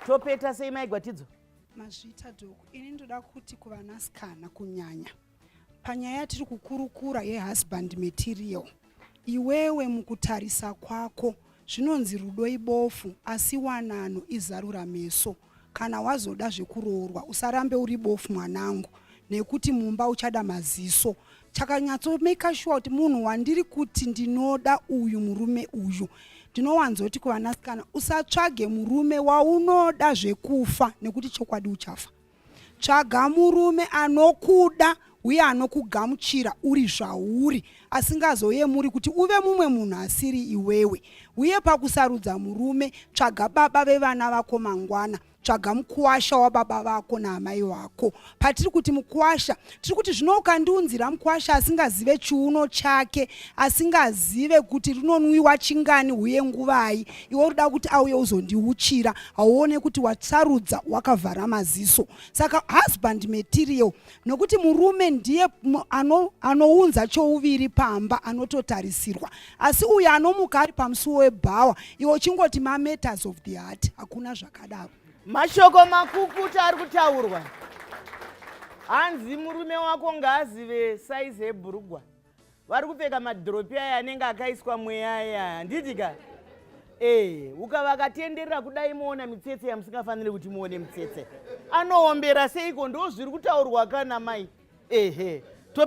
topeta sei maigwatidzo? Mazvita dhoko, ini ndoda kuti kuvanasikana kunyanya panyaya tiri kukurukura yehusband material, iwewe mukutarisa kwako zvinonzi rudo ibofu asi wanano izarura meso. Kana wazoda zvekuroorwa usarambe uri bofu mwanangu, nekuti mumba uchada maziso. Chakanyatso make sure kuti munhu wandiri kuti ndinoda uyu murume uyu, ndinowanzoti kuvanasikana usatsvage murume waunoda zvekufa, nekuti chokwadi uchafa. Tsvaga murume anokuda uye anokugamuchira uri zvauri, asingazoyemuri kuti uve mumwe munhu asiri iwewe. Uye pakusarudza murume, tsvaga baba vevana vako mangwana, tsvaga mukuwasha wababa vako naamai vako. Patiri kuti mukuwasha, tiri kuti zvino ukandiunzira mukuwasha asingazive chiuno chake, asingazive kuti rinonwiwa chingani uye nguvai, iwe unoda kuti auye uzondiuchira, auone kuti watsarudza wakavhara maziso. Saka husband material, nokuti murume ndiye anounza chouviri pamba, anototarisirwa. Asi uyu anomuka ari pamusuwo webhawa, iwe uchingoti matters of the heart, hakuna zvakadaro. Mashoko makukuta ari kutaurwa. Hanzi murume wako ngaazive saizi yebhurugwa. Vari kupfeka madhiropi aya anenge akaiswa mweya aya, handitika? Ukavakatenderera kudai muona mitsetse yamusingafaniri kuti muone mitsetse. Anoombera seiko, ndo zviri kutaurwa kana mai.